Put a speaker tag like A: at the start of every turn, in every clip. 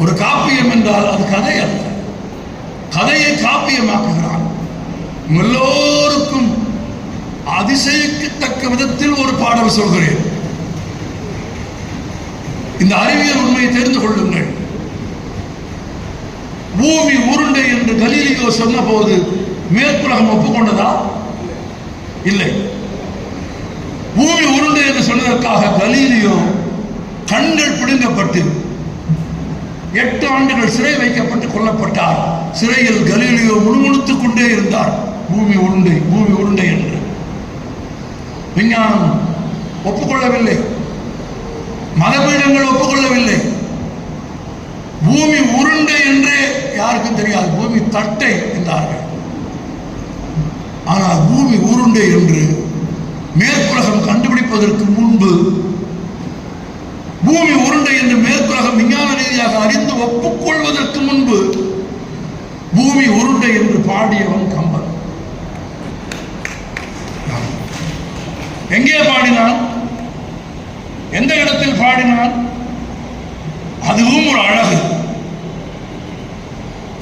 A: ஒரு காப்பியம் என்றால் அது கதை அல்ல, கதையை காப்பியமாக்குகிறான். எல்லோருக்கும் அதிசயிக்கத்தக்க விதத்தில் ஒரு பாடல் சொல்கிறேன். இந்த அறிவியல் உண்மையை தெரிந்து கொள்ளுங்கள். பூமி உருண்டை என்று கலீலியோ சொன்ன போது மேற்குலகம் ஒப்புக்கொண்டதா? இல்லை. பூமி உருண்டை என்று சொன்னதற்காக கலீலியோ கண்கள் பிடுங்கப்பட்டு 8 ஆண்டுகள் சிறை வைக்கப்பட்டு கொல்லப்பட்டார். சிறையில் கலீலியோ முணுமுணுத்துக் கொண்டே இருந்தார், பூமி உருண்டை, பூமி உருண்டை என்று. விஞ்ஞானம் ஒப்புக்கொள்ளவில்லை, மதபீடங்கள் ஒப்புக்கொள்ளவில்லை. பூமி உருண்டை என்றே யாருக்கும் தெரியாது, பூமி தட்டை என்றார்கள். ஆனால் பூமி உருண்டை என்று மேற்குலகம் கண்டுபிடிப்பதற்கு முன்பு, பூமி உருண்டை என்று மேற்குலகம் விஞ்ஞான ரீதியாக அறிந்து ஒப்புக்கொள்வதற்கு முன்பு பூமி உருண்டை என்று பாடியவன் கம்பன். எங்கே பாடினான்? எந்த இடத்தில் பாடினான்? அதுவும் ஒரு அழகு.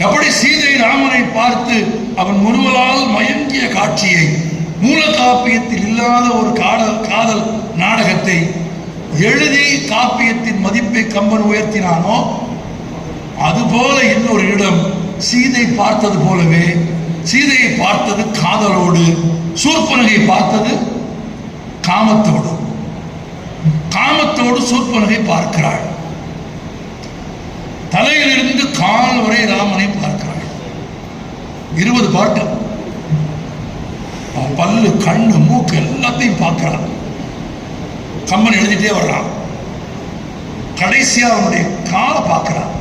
A: எப்படி சீதை ராமனை பார்த்து அவன் முறுவலால் மயங்கிய காட்சியை, மூல காப்பியத்தில் இல்லாத ஒரு காதல் நாடகத்தை எழுதி காப்பியத்தின் மதிப்பை கம்பன் உயர்த்தினானோ, அதுபோல இன்னொரு இடம் சீதை பார்த்தது போலவே, சீதையை பார்த்தது காதலோடு, சூர்பனகை பார்த்தது காமத்தோடு. காமத்தோடு சூர்பனகை பார்க்கிறாள். தலையிலிருந்து கால் வரை ராமனை பார்க்கிறாள். 20 பாட்டு. பல்லு, கண்ணு, மூக்கு எல்லாத்தையும் பார்க்கிறான். கம்பன் எழுதிட்டே வர்றான். கடைசியா அவனுடைய காலை பார்க்கிறான்.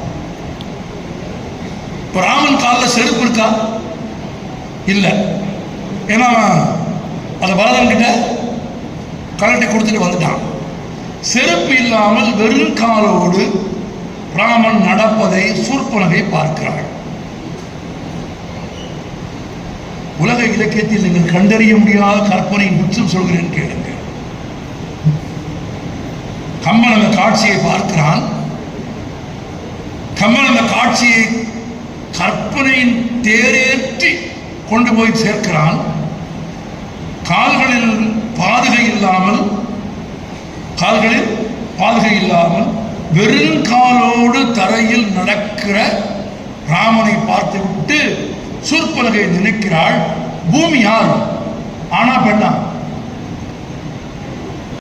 A: இப்ப ராமன் காலில் செருப்பு இருக்கா? இல்ல. ஏன்னா அதை பரதன் கிட்ட கலட்டி கொடுத்துட்டு வந்துட்டான். செருப்பு இல்லாமல் வெறும் காலோடு ராமன் நடப்பதை சூர்பனகை பார்க்கிறாள். உலக இலக்கியத்தில் நீங்கள் கண்டறிய முடியாத கற்பனையின் உச்சம் சொல்கிறேன், கேளுங்க. கம்பன் அந்த காட்சியை பார்க்கிறான். கம்பன் அந்த காட்சியை கற்பனையின் தேரேற்றி கொண்டு போய் சேர்க்கிறான். கால்களில் பாதுகை இல்லாமல் வெறும் காலோடு தரையில் நடக்கிற ராமனை பார்த்து விட்டு சூர்பனகை நினைக்கிறாள், பூமி யார்? ஆனா பெண்ணா?